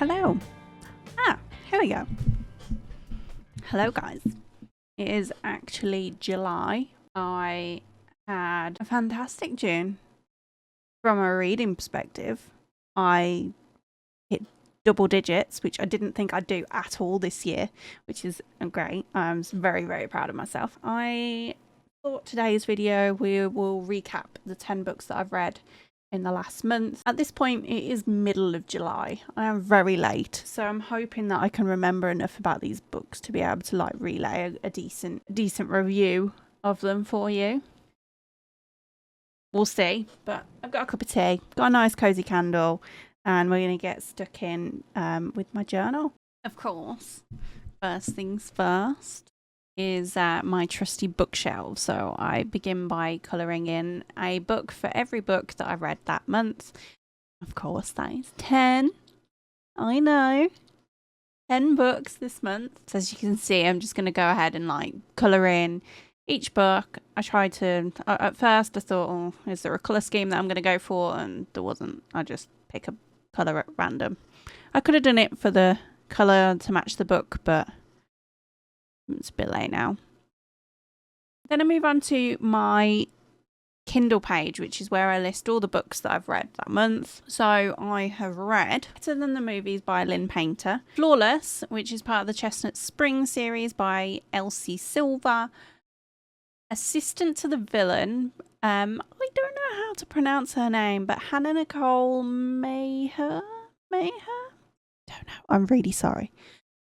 Hello. Here we go. Hello guys. It is actually July. I had a fantastic June. From a reading perspective, I hit double digits, which I didn't think I'd do at all this year, which is great. I'm very, very proud of myself. I thought today's video we will recap the 10 books that I've read in the last month. At this point, it is middle of July. I am very late, so I'm hoping that I can remember enough about these books to be able to like relay a decent review of them for you. We'll see, but I've got a cup of tea, got a nice cozy candle, and we're going to get stuck in with my journal. Of course, first things first is my trusty bookshelf. So I begin by colouring in a book for every book that I read that month. Of course, that is 10. I know. 10 books this month. So as you can see, I'm just going to go ahead and like colour in each book. I tried to, at first I thought, oh, is there a colour scheme that I'm going to go for? And there wasn't. I just pick a colour at random. I could have done it for the colour to match the book, but it's a bit late now. Then I move on to my Kindle page, which is where I list all the books that I've read that month. So I have read Better Than the Movies by Lynn Painter, Powerless, which is part of the Chestnut Spring series by Elsie Silver, Assistant to the Villain, I don't know how to pronounce her name, but Nicole Maehrer? Don't know, I'm really sorry.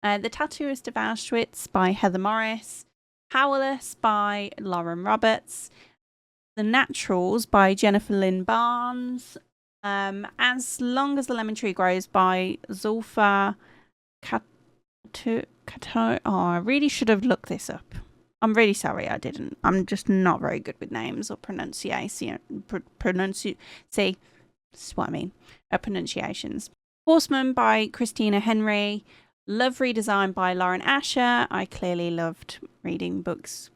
The Tattooist of Auschwitz by Heather Morris, Powerless by Lauren Roberts, The Naturals by Jennifer Lynn Barnes, As Long as the Lemon Tree Grows by Zoufla Katouh. Oh, I really should have looked this up. I'm really sorry I didn't. I'm just not very good with names or pronunciation. See, this is what I mean. Pronunciations. Horseman by Christina Henry. Love Redesigned by Lauren Asher. I clearly loved reading books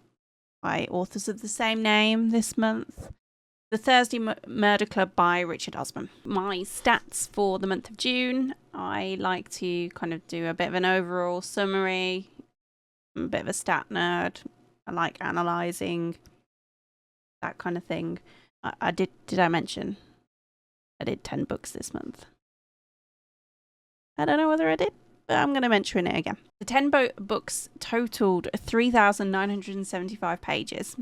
by authors of the same name this month. The Thursday Murder Club by Richard Osman. My stats for the month of June. I like to kind of do a bit of an overall summary. I'm a bit of a stat nerd. I like analysing that kind of thing. Did I mention I did 10 books this month? I don't know whether I did, but I'm going to mention it again. The 10 books totaled 3,975 pages,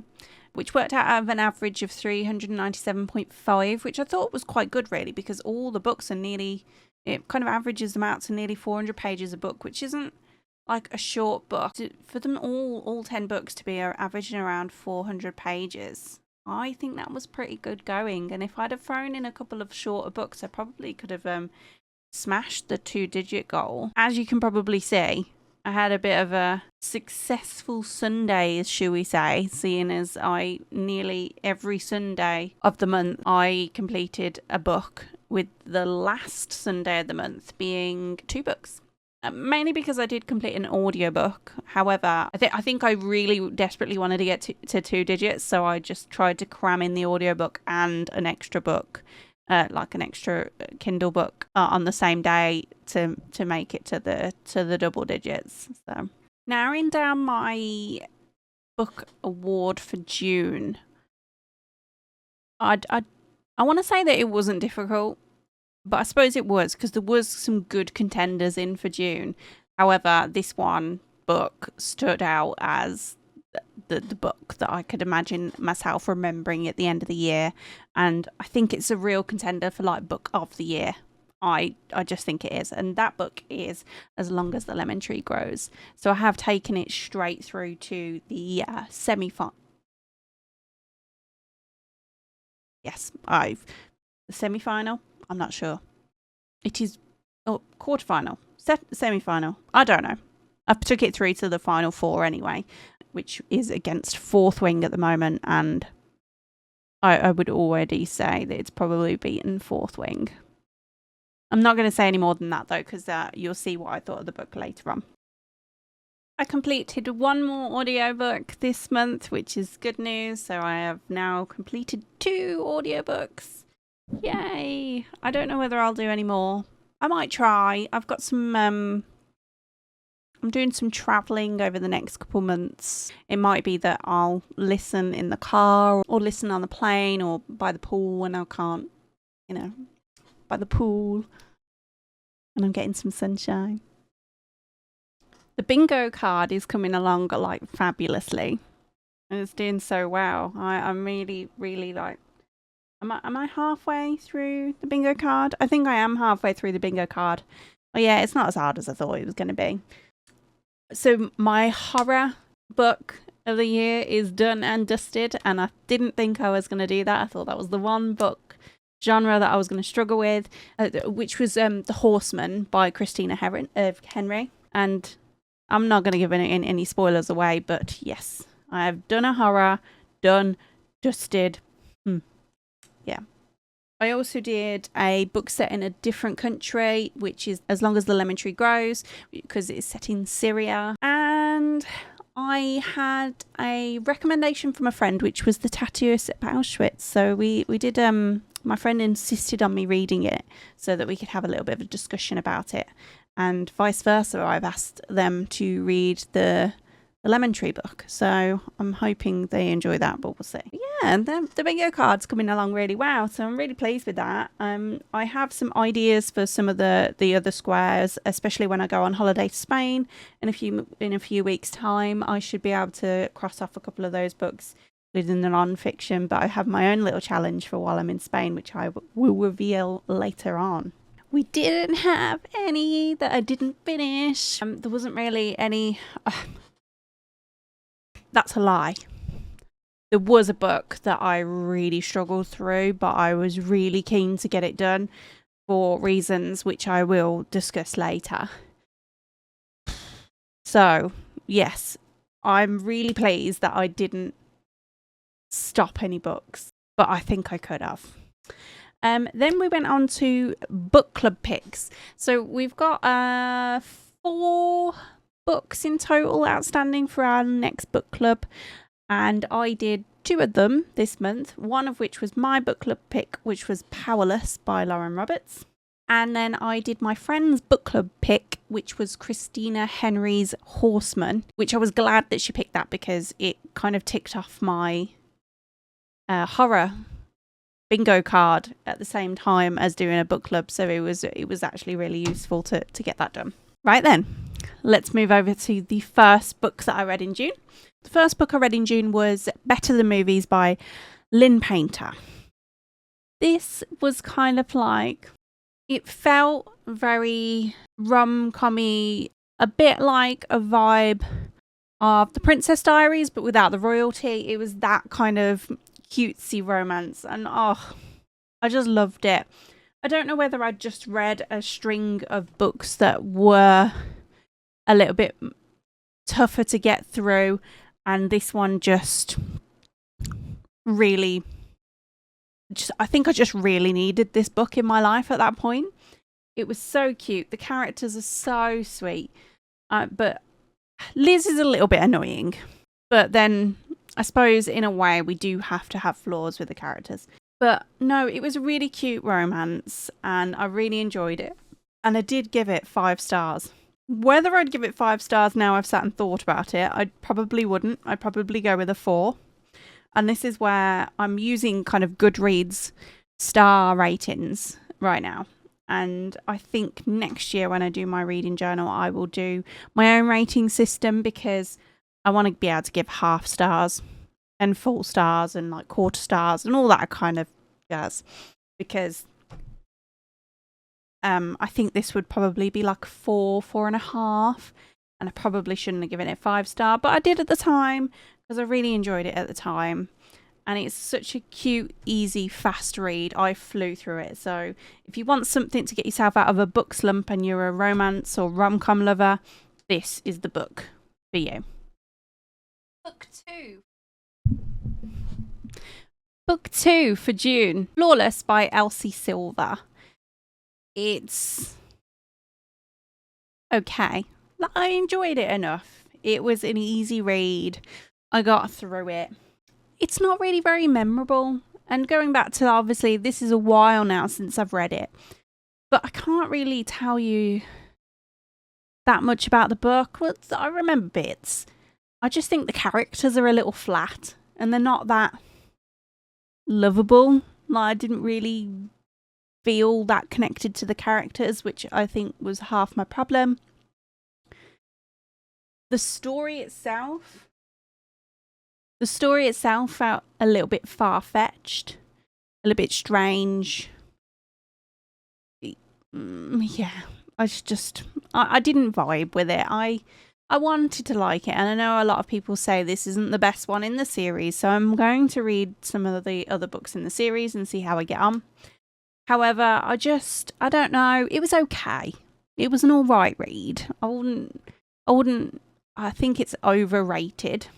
which worked out of an average of 397.5, which I thought was quite good, really, because all the books are it kind of averages them out to nearly 400 pages a book, which isn't like a short book. For them all 10 books to be averaging around 400 pages, I think that was pretty good going. And if I'd have thrown in a couple of shorter books, I probably could have smashed the 2-digit goal. As you can probably see, I had a bit of a successful Sunday, shall we say, seeing as I nearly every Sunday of the month I completed a book, with the last Sunday of the month being 2 books. Mainly because I did complete an audiobook. However, I think I really desperately wanted to get to 2 digits, so I just tried to cram in the audiobook and an extra book, like an extra Kindle book, on the same day to make it to the double digits. So, narrowing down my book award for June, I want to say that it wasn't difficult. But I suppose it was, because there was some good contenders in for June. However, this one book stood out as the book that I could imagine myself remembering at the end of the year. And I think it's a real contender for like book of the year. I just think it is. And that book is As Long as the Lemon Tree Grows. So I have taken it straight through to the semi-final. Yes, the semi-final. I'm not sure. It is quarterfinal, semi-final. I don't know. I took it through to the final 4 anyway, which is against Fourth Wing at the moment, and I would already say that it's probably beaten Fourth Wing. I'm not going to say any more than that though, because you'll see what I thought of the book later on. I completed 1 more audiobook this month, which is good news. So I have now completed 2 audiobooks. Yay! I don't know whether I'll do any more. I might try. I've got some I'm doing some traveling over the next couple months. It might be that I'll listen in the car or listen on the plane or by the pool when I can't, by the pool and I'm getting some sunshine. The bingo card is coming along like fabulously and it's doing so well. I'm really, really like, am I halfway through the bingo card? I think I am halfway through the bingo card. Oh yeah, it's not as hard as I thought it was going to be. So my horror book of the year is done and dusted, and I didn't think I was going to do that. I thought that was the one book genre that I was going to struggle with, which was The Horseman by Christina Henry. And I'm not going to give any spoilers away, but yes, I have done a horror, done, dusted. Yeah. I also did a book set in a different country, which is As Long as the Lemon Tree Grows, because it's set in Syria. And I had a recommendation from a friend, which was The Tattooist at Auschwitz. So we did, my friend insisted on me reading it so that we could have a little bit of a discussion about it. And vice versa, I've asked them to read the Lemon Tree book. So I'm hoping they enjoy that, but we'll see. Yeah, and the bingo card's coming along really well, so I'm really pleased with that. I have some ideas for some of the other squares, especially when I go on holiday to Spain in a few weeks' time. I should be able to cross off a couple of those books within the non-fiction, but I have my own little challenge for while I'm in Spain, which I will reveal later on. We didn't have any that I didn't finish. There wasn't really any... That's a lie. There was a book that I really struggled through, but I was really keen to get it done for reasons which I will discuss later. So, yes, I'm really pleased that I didn't stop any books, but I think I could have. Then we went on to book club picks. So we've got 4 books in total outstanding for our next book club, and I did 2 of them this month, one of which was my book club pick, which was Powerless by Lauren Roberts, and then I did my friend's book club pick, which was Christina Henry's Horseman, which I was glad that she picked that because it kind of ticked off my horror bingo card at the same time as doing a book club, so it was actually really useful to get that done. Right then, let's move over to the first book that I read in June. The first book I read in June was Better Than Movies by Lynn Painter. This was kind of like, it felt very rom-com-y, a bit like a vibe of The Princess Diaries, but without the royalty. It was that kind of cutesy romance, and I just loved it. I don't know whether I just read a string of books that were a little bit tougher to get through, and this one just really, I think I just really needed this book in my life at that point. It was so cute. The characters are so sweet, but Liz is a little bit annoying, but then I suppose in a way we do have to have flaws with the characters. But no, it was a really cute romance and I really enjoyed it. And I did give it 5 stars. Whether I'd give it 5 stars now I've sat and thought about it, I probably wouldn't. I'd probably go with a 4. And this is where I'm using kind of Goodreads star ratings right now. And I think next year when I do my reading journal, I will do my own rating system because I want to be able to give half stars and full stars and like quarter stars and all that kind of jazz, because I think this would probably be like 4.5, and I probably shouldn't have given it 5 star, but I did at the time because I really enjoyed it at the time, and it's such a cute, easy, fast read. I flew through it. So if you want something to get yourself out of a book slump and you're a romance or rom-com lover, this is the book for you. Book 2. Book 2 for June, Flawless by Elsie Silver. It's okay. I enjoyed it enough. It was an easy read. I got through it. It's not really very memorable. And going back to, obviously, this is a while now since I've read it. But I can't really tell you that much about the book. Well, I remember bits. I just think the characters are a little flat and they're not that lovable. Like, I didn't really feel that connected to the characters, which I think was half my problem. The story itself felt a little bit far-fetched, a little bit strange. Yeah, I didn't vibe with it. I wanted to like it, and I know a lot of people say this isn't the best one in the series, so I'm going to read some of the other books in the series and see how I get on. However, I don't know. It was okay. It was an alright read. I think it's overrated.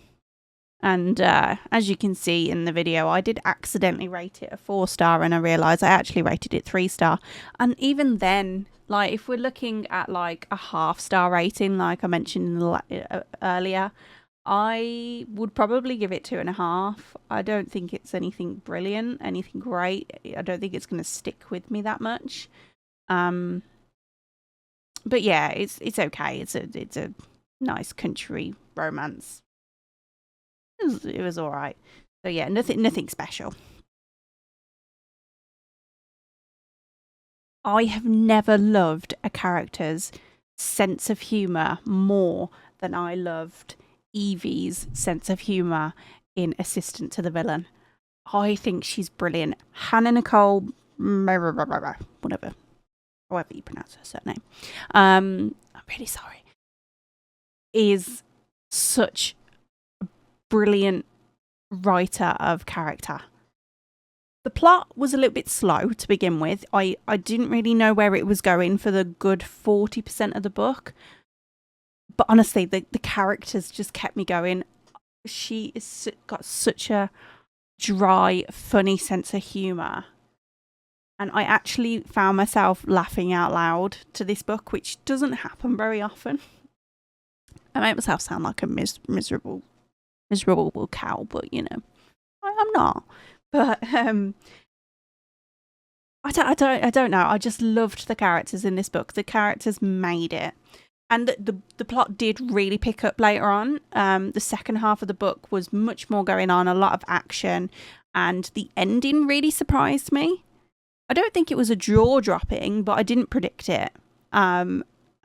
And as you can see in the video, I did accidentally rate it a 4-star, and I realised I actually rated it 3-star. And even then, like, if we're looking at like a half-star rating, like I mentioned earlier, I would probably give it 2.5. I don't think it's anything brilliant, anything great. I don't think it's going to stick with me that much. But yeah, it's okay. It's a nice country romance. It was all right. So yeah, nothing special. I have never loved a character's sense of humour more than I loved Evie's sense of humour in Assistant to the Villain. I think she's brilliant. Hannah Nicole, whatever, however you pronounce her surname. I'm really sorry. Is such a brilliant writer of character. The plot was a little bit slow to begin with. I didn't really know where it was going for the good 40% of the book. But honestly, the characters just kept me going. She is got such a dry, funny sense of humour. And I actually found myself laughing out loud to this book, which doesn't happen very often. I make myself sound like a miserable cow, but you know, I'm not. But I don't know. I just loved the characters in this book. The characters made it, and the plot did really pick up later on. The second half of the book was much more going on, a lot of action, and the ending really surprised me. I don't think it was a jaw dropping, but I didn't predict it.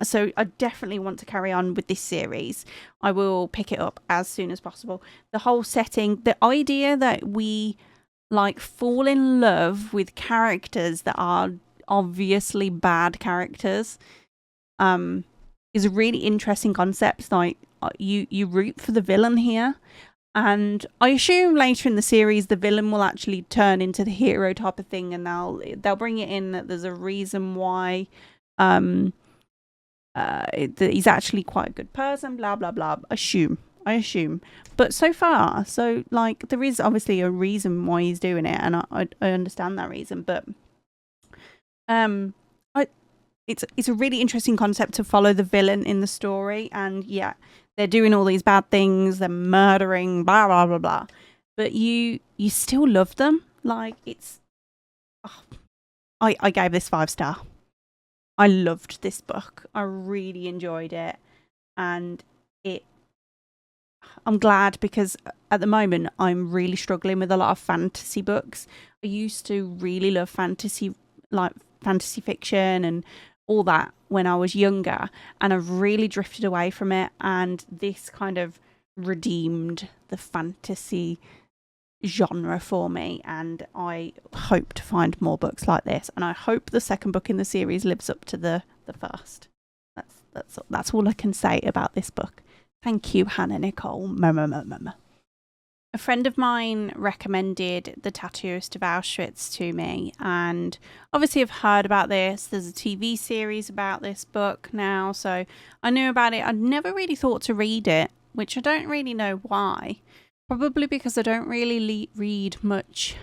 So I definitely want to carry on with this series. I will pick it up as soon as possible. The whole setting, the idea that we like fall in love with characters that are obviously bad characters is a really interesting concept. Like you root for the villain here, and I assume later in the series the villain will actually turn into the hero type of thing, and they'll bring it in that there's a reason why he's actually quite a good person, blah blah blah. I assume, but so far, so like there is obviously a reason why he's doing it, and I understand that reason, but it's a really interesting concept to follow the villain in the story, and yeah, they're doing all these bad things, they're murdering, blah blah blah blah, but you still love them. Like I gave this 5-star. I loved this book. I really enjoyed it, and I'm glad, because at the moment I'm really struggling with a lot of fantasy books. I used to really love fantasy fiction and all that when I was younger, and I've really drifted away from it, and this kind of redeemed the fantasy genre for me, and I hope to find more books like this, and I hope the second book in the series lives up to the first. That's all I can say about this book. Thank you, Hannah Nicole. A friend of mine recommended The Tattooist of Auschwitz to me, and obviously I've heard about this. There's a TV series about this book now, so I knew about it. I'd never really thought to read it, which I don't really know why. Probably because I don't really read much.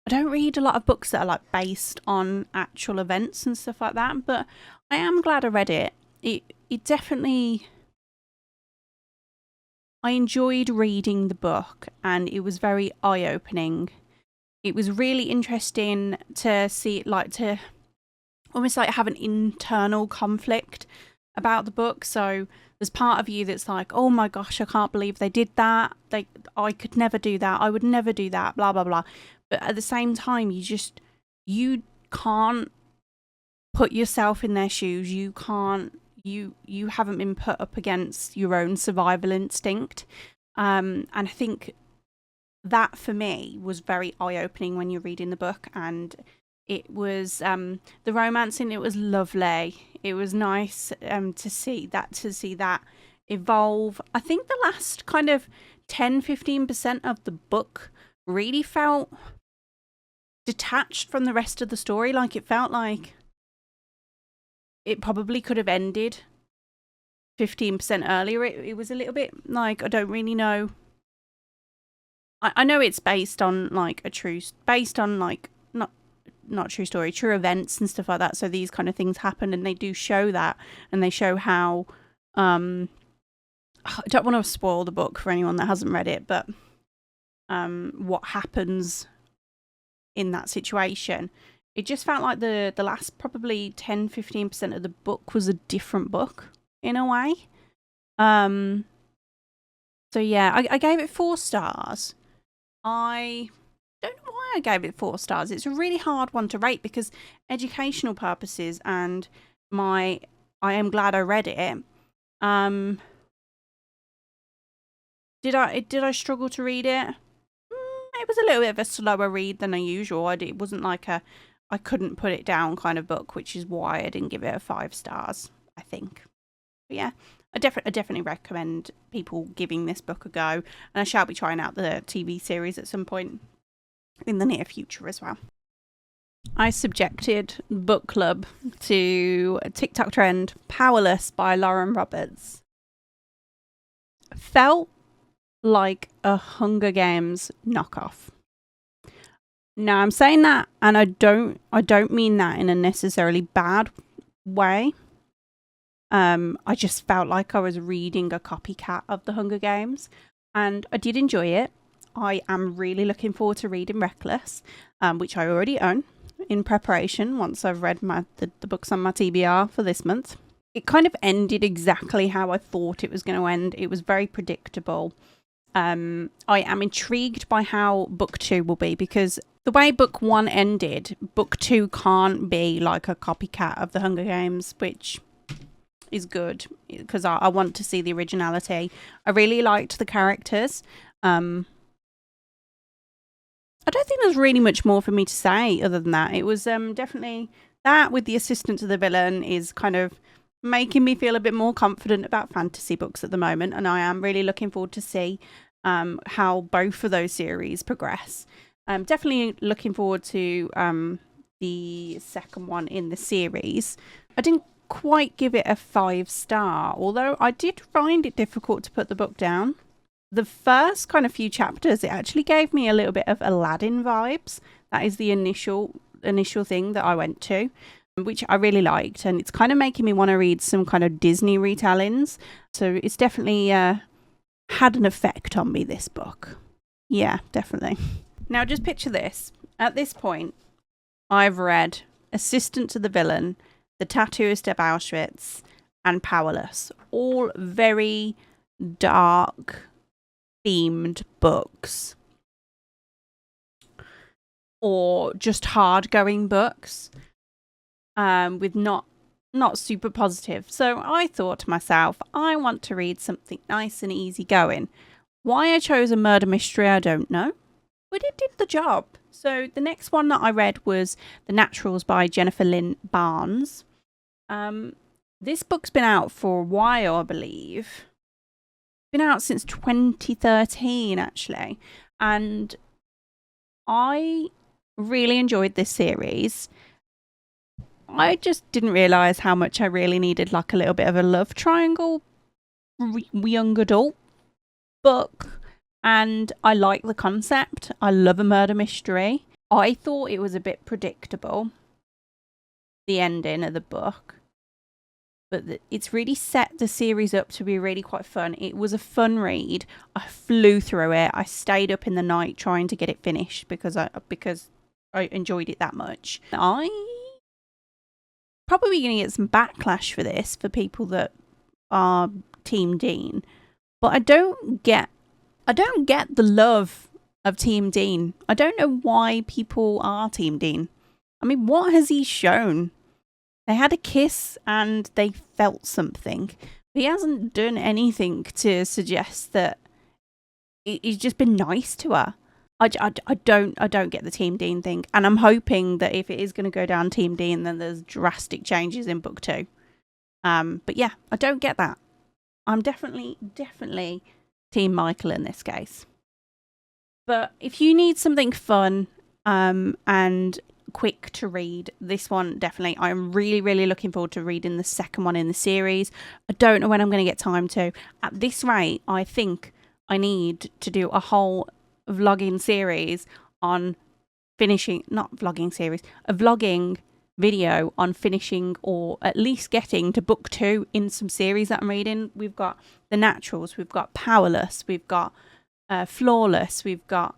I don't read a lot of books that are like based on actual events and stuff like that, but I am glad I read it. It definitely... I enjoyed reading the book, and it was very eye-opening. It was really interesting to see, like, to almost like have an internal conflict about the book. So there's part of you that's like, oh my gosh, I can't believe they did that. I could never do that. I would never do that, blah, blah, blah. But at the same time, you can't put yourself in their shoes. You can't, you haven't been put up against your own survival instinct. And I think that for me was very eye-opening when you're reading the book, and it was the romance in it was lovely. It was nice to see that evolve. I think the last kind of 10-15% of the book really felt detached from the rest of the story. Like, it felt like it probably could have ended 15% earlier. It was a little bit like, I don't really know. I know it's based on like not true story, true events and stuff like that. So these kind of things happen, and they do show that, and they show how. I don't want to spoil the book for anyone that hasn't read it, but what happens in that situation. It just felt like the last probably 10-15% of the book was a different book in a way. So yeah, I gave it 4 stars. I don't know why I gave it 4 stars. It's a really hard one to rate because educational purposes, and I am glad I read it. Did I struggle to read it? It was a little bit of a slower read than usual. It wasn't like I couldn't put it down kind of book, which is why I didn't give it a 5 stars, I think. But yeah, I definitely recommend people giving this book a go, and I shall be trying out the TV series at some point in the near future as well. I subjected book club to a TikTok trend, Powerless by Lauren Roberts. Felt like a Hunger Games knockoff. Now I'm saying that, and I don't mean that in a necessarily bad way. I just felt like I was reading a copycat of the Hunger Games, and I did enjoy it. I am really looking forward to reading Reckless, which I already own in preparation once I've read the books on my TBR for this month. It kind of ended exactly how I thought it was going to end. It was very predictable. I am intrigued by how book 2 will be, because the way book 1 ended, book 2 can't be like a copycat of the Hunger Games, which is good because I want to see the originality. I really liked the characters. I don't think there's really much more for me to say other than that. It was definitely that, with the assistant to the villain, is kind of making me feel a bit more confident about fantasy books at the moment, and I am really looking forward to see how both of those series progress. Definitely looking forward to the second one in the series. I didn't quite give it a 5-star, although I did find it difficult to put the book down. The first kind of few chapters, it actually gave me a little bit of Aladdin vibes. That is the initial thing that I went to, which I really liked, and it's kind of making me want to read some kind of Disney retellings. So it's definitely had an effect on me, this book. Yeah, definitely. Now just picture this. At this point, I've read Assistant to the Villain, The Tattooist of Auschwitz, and Powerless. All very dark themed books. Or just hard-going books. With not super positive. So I thought to myself, I want to read something nice and easy going. Why I chose a murder mystery, I don't know, but it did the job. So the next one that I read was The Naturals by Jennifer Lynn Barnes. This book's been out for a while, I believe. Been out since 2013, actually, and I really enjoyed this series. I just didn't realise how much I really needed like a little bit of a love triangle young adult book, and I like the concept. I love a murder mystery. I thought it was a bit predictable, the ending of the book, but it's really set the series up to be really quite fun. It was a fun read. I flew through it. I stayed up in the night trying to get it finished because I enjoyed it that much. I probably going to get some backlash for this, for people that are Team Dean. But I don't get the love of Team Dean. I don't know why people are Team Dean. I mean, what has he shown? They had a kiss and they felt something. He hasn't done anything to suggest that he's just been nice to her. I don't get the Team Dean thing, and I'm hoping that if it is going to go down Team Dean, then there's drastic changes in book 2. But yeah, I don't get that. I'm definitely Team Michael in this case. But if you need something fun and quick to read, this one definitely. I'm really looking forward to reading the second one in the series. I don't know when I'm going to get time to. At this rate, I think I need to do a whole vlogging series on finishing, not vlogging series, a vlogging video on finishing or at least getting to book 2 in some series that I'm reading. We've got The Naturals, we've got Powerless, we've got Flawless, we've got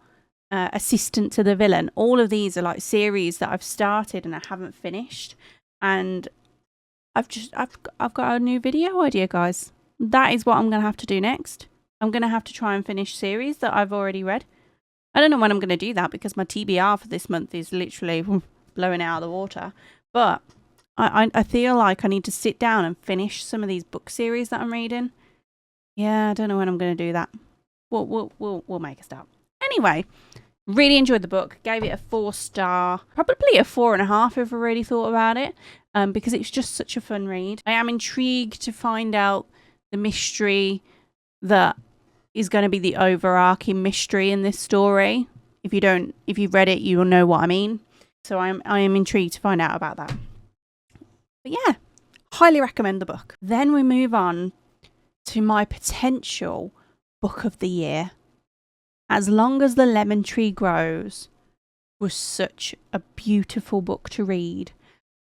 Assistant to the Villain. All of these are like series that I've started and I haven't finished, and I've got a new video idea, guys. That is what I'm gonna have to do next. I'm gonna have to try and finish series that I've already read. I don't know when I'm gonna do that because my TBR for this month is literally blowing out of the water. But I feel like I need to sit down and finish some of these book series that I'm reading. Yeah, I don't know when I'm gonna do that. We'll make a start. Anyway, really enjoyed the book. Gave it a 4-star, probably a 4.5 if I really thought about it, because it's just such a fun read. I am intrigued to find out the mystery that is going to be the overarching mystery in this story. If you've read it, you will know what I mean. So I am intrigued to find out about that. But yeah, highly recommend the book. Then we move on to my potential book of the year. As Long as the Lemon Tree Grows was such a beautiful book to read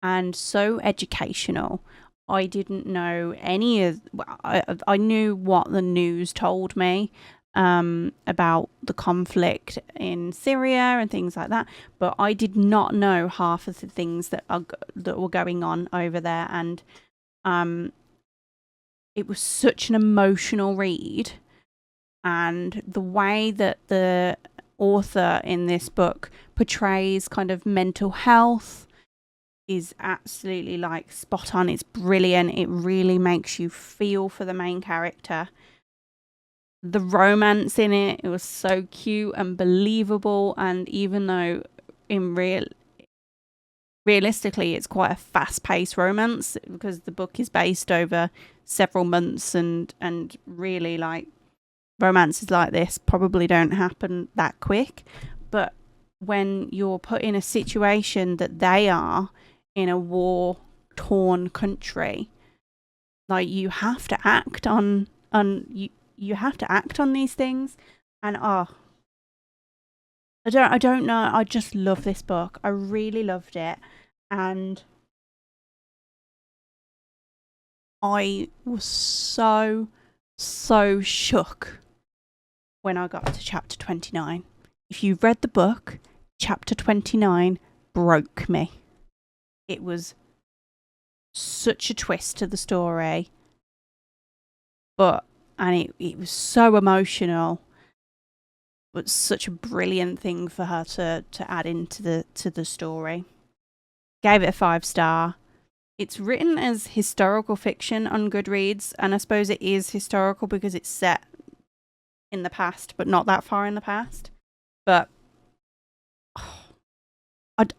and so educational. I didn't know any of... I knew what the news told me about the conflict in Syria and things like that, but I did not know half of the things that were going on over there, and it was such an emotional read, and the way that the author in this book portrays kind of mental health is absolutely like spot on. It's brilliant. It really makes you feel for the main character. The romance in it was so cute and believable, and even though realistically it's quite a fast-paced romance because the book is based over several months, and really like romances like this probably don't happen that quick, but when you're put in a situation that they are in a war-torn country, like you have to act on you have to act on these things. And I don't know, I just love this book. I really loved it, and I was so shook when I got to chapter 29. If you've read the book, chapter 29 broke me. It was such a twist to the story, and it was so emotional, but such a brilliant thing for her to add into the story. Gave it a 5-star. It's written as historical fiction on Goodreads, and I suppose it is historical because it's set in the past, but not that far in the past. But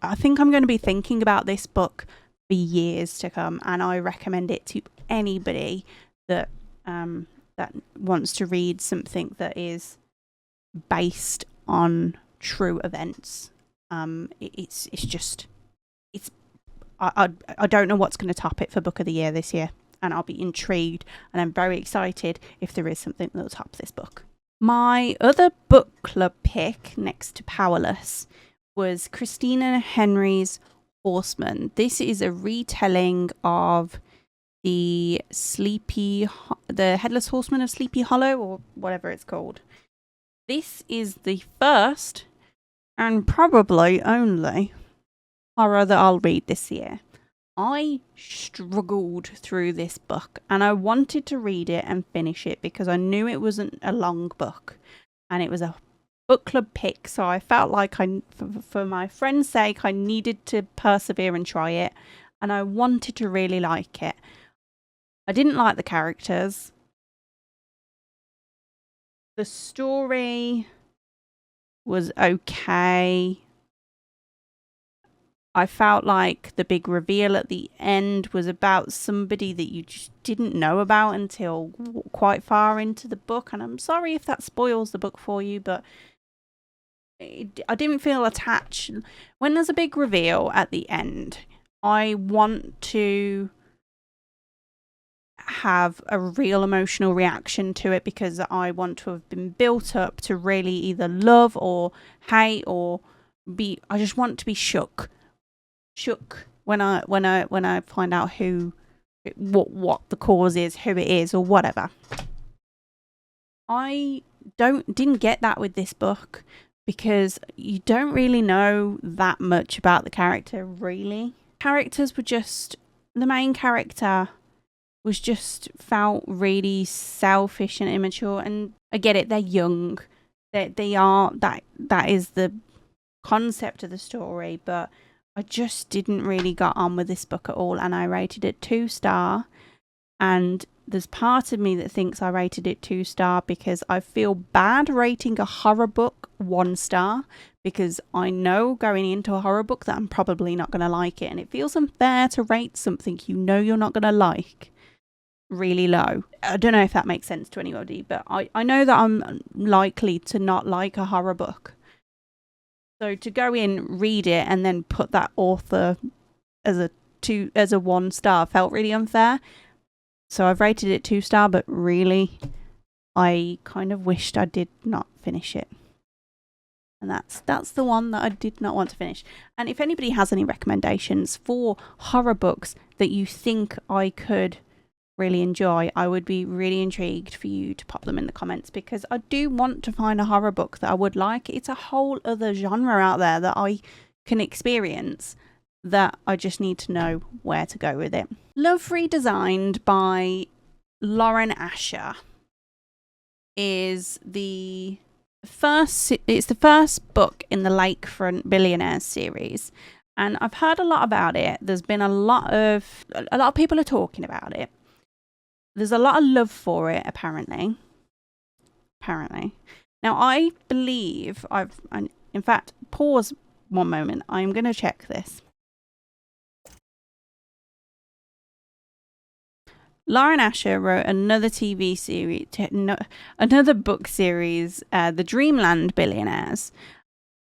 I think I'm going to be thinking about this book for years to come, and I recommend it to anybody that that wants to read something that is based on true events. I don't know what's going to top it for Book of the Year this year, and I'll be intrigued, and I'm very excited if there is something that will top this book. My other book club pick next to Powerless was Christina Henry's Horseman. This is a retelling of the Headless Horseman of Sleepy Hollow, or whatever it's called. This is the first and probably only horror that I'll read this year. I struggled through this book and I wanted to read it and finish it because I knew it wasn't a long book and it was a book club pick. So I felt like for my friend's sake, I needed to persevere and try it. And I wanted to really like it. I didn't like the characters. The story was okay. I felt like the big reveal at the end was about somebody that you just didn't know about until quite far into the book. And I'm sorry if that spoils the book for you, but I didn't feel attached. When there's a big reveal at the end, I want to have a real emotional reaction to it because I want to have been built up to really either love or hate or I just want to be shook when I find out what the cause is, who it is, or whatever. I didn't get that with this book because you don't really know that much about the character, really. Characters were just, the main character was just felt really selfish and immature, and I get it, they're young. They are, that is the concept of the story, but I just didn't really get on with this book at all, and I rated it 2-star, and there's part of me that thinks I rated it 2-star because I feel bad rating a horror book 1-star because I know going into a horror book that I'm probably not going to like it, and it feels unfair to rate something you know you're not going to like really low. I don't know if that makes sense to anybody, but I know that I'm likely to not like a horror book. So to go in, read it, and then put that author as a 1-star felt really unfair. So I've rated it 2-star, but really, I kind of wished I did not finish it. And that's the one that I did not want to finish. And if anybody has any recommendations for horror books that you think I could really enjoy, I would be really intrigued for you to pop them in the comments because I do want to find a horror book that I would like. It's a whole other genre out there that I can experience that I just need to know where to go with it. Love Redesigned by Lauren Asher is the first book in the Lakefront Billionaires series, and I've heard a lot about it. There's been a lot of people are talking about it. There's a lot of love for it, apparently. Now, I believe in fact, pause one moment. I'm going to check this. Lauren Asher wrote another TV series, another book series, The Dreamland Billionaires.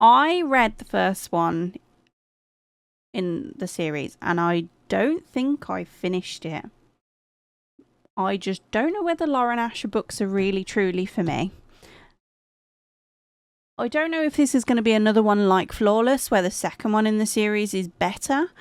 I read the first one in the series, and I don't think I finished it. I just don't know whether Lauren Asher books are really truly for me. I don't know if this is going to be another one like Flawless, where the second one in the series is better.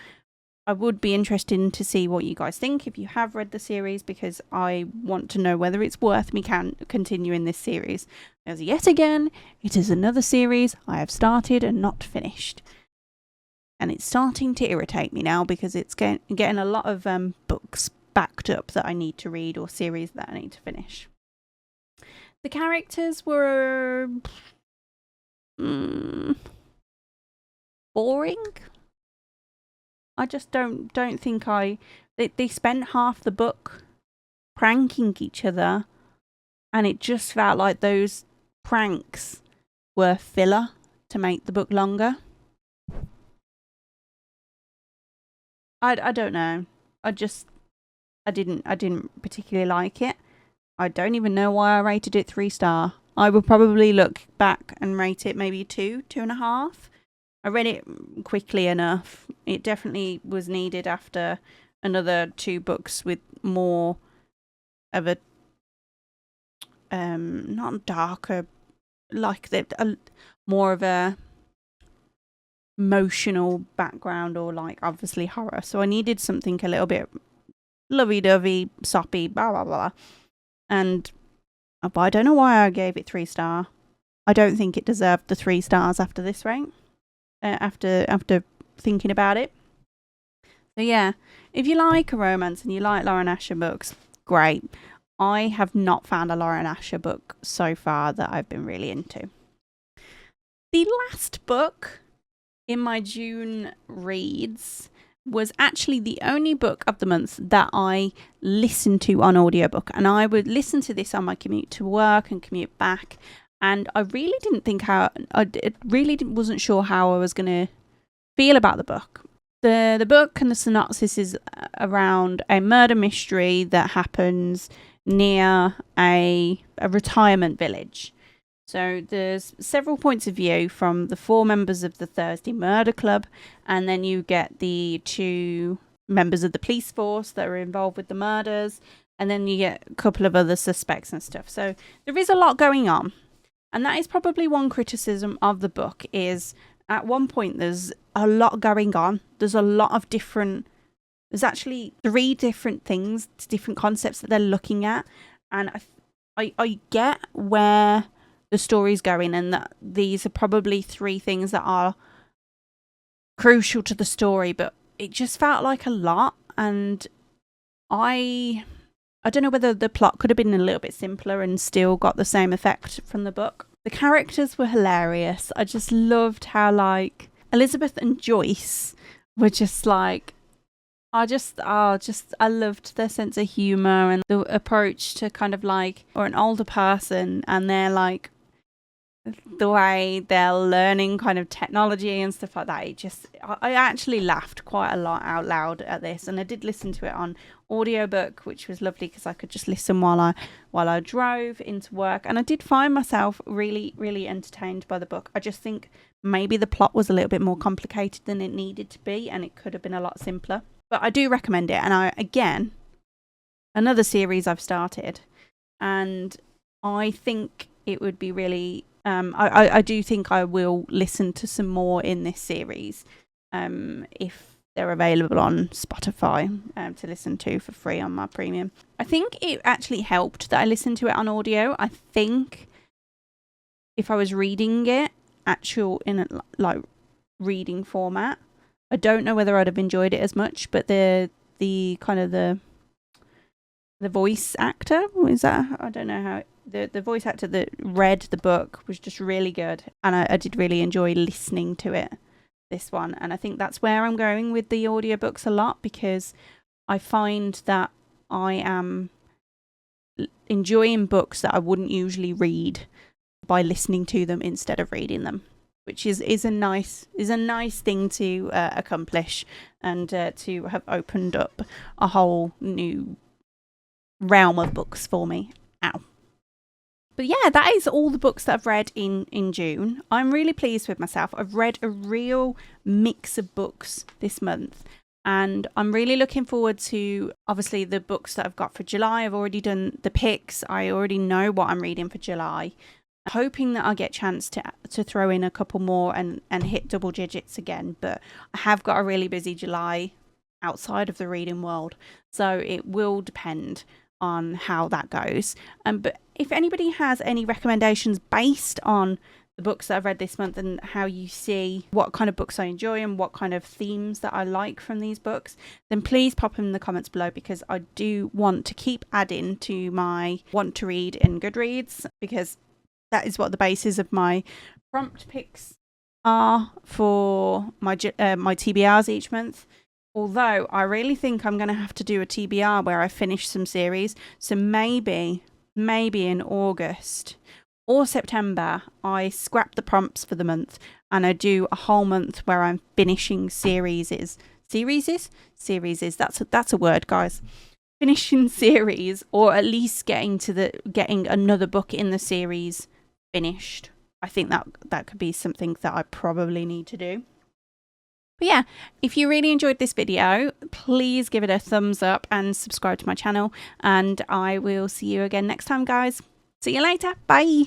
I would be interested to see what you guys think if you have read the series, because I want to know whether it's worth me continuing this series. As yet again, it is another series I have started and not finished. And it's starting to irritate me now because it's getting a lot of books backed up that I need to read or series that I need to finish. The characters were boring. I just don't think they spent half the book pranking each other, and it just felt like those pranks were filler to make the book longer. I don't know. I didn't particularly like it. I don't even know why I rated it 3-star. I would probably look back and rate it maybe 2.5. I read it quickly enough. It definitely was needed after another 2 books with more of a not darker, like more of a emotional background, or like obviously horror. So I needed something a little bit lovey-dovey, soppy, blah blah blah. And I don't know why I gave it 3-star. I don't think it deserved the 3 stars after this rate. After thinking about it. So yeah, if you like a romance and you like Lauren Asher books, great. I have not found a Lauren Asher book so far that I've been really into. The last book in my June reads was actually the only book of the month that I listened to on audiobook. And I would listen to this on my commute to work and commute back. And I really didn't think wasn't sure how I was going to feel about the book. The book and the synopsis is around a murder mystery that happens near a retirement village. So there's several points of view from the 4 members of the Thursday Murder Club, and then you get the 2 members of the police force that are involved with the murders, and then you get a couple of other suspects and stuff. So there is a lot going on, and that is probably one criticism of the book is at one point there's a lot going on. There's a lot of there's actually 3 different things, different concepts that they're looking at, and I get where the story's going, and that these are probably 3 things that are crucial to the story, but it just felt like a lot, and I don't know whether the plot could have been a little bit simpler and still got the same effect from the book. The characters were hilarious. I just loved how like Elizabeth and Joyce were just like, I loved their sense of humor and the approach to kind of like, or an older person, and they're like, the way they're learning kind of technology and stuff like that. I actually laughed quite a lot out loud at this, and I did listen to it on audiobook, which was lovely because I could just listen while I drove into work, and I did find myself really, really entertained by the book. I just think maybe the plot was a little bit more complicated than it needed to be, and it could have been a lot simpler. But I do recommend it, and another series I've started, and I think it would be really I do think I will listen to some more in this series if they're available on Spotify to listen to for free on my premium. I think it actually helped that I listened to it on audio. I think if I was reading it in a like reading format, I don't know whether I'd have enjoyed it as much, but the kind of the voice actor, is that, I don't know how the voice actor that read the book was just really good, and I did really enjoy listening to it, this one. And I think that's where I'm going with the audiobooks a lot, because I find that I am enjoying books that I wouldn't usually read by listening to them instead of reading them, which is a nice thing to accomplish, and to have opened up a whole new realm of books for me. Ow. But yeah, that is all the books that I've read in June. I'm really pleased with myself. I've read a real mix of books this month, and I'm really looking forward to, obviously, the books that I've got for July. I've already done the picks. I already know what I'm reading for July. I'm hoping that I'll get a chance to throw in a couple more and hit double digits again. But I have got a really busy July outside of the reading world, so it will depend on how that goes. But if anybody has any recommendations based on the books that I've read this month, and how you see what kind of books I enjoy and what kind of themes that I like from these books, then please pop them in the comments below, because I do want to keep adding to my want to read in Goodreads, because that is what the basis of my prompt picks are for my TBRs each month. Although I really think I'm going to have to do a TBR where I finish some series. So maybe in August or September, I scrap the prompts for the month and I do a whole month where I'm finishing series. That's a word, guys. Finishing series, or at least getting another book in the series finished. I think that could be something that I probably need to do. But yeah, if you really enjoyed this video, please give it a thumbs up and subscribe to my channel, and I will see you again next time, guys. See you later. Bye.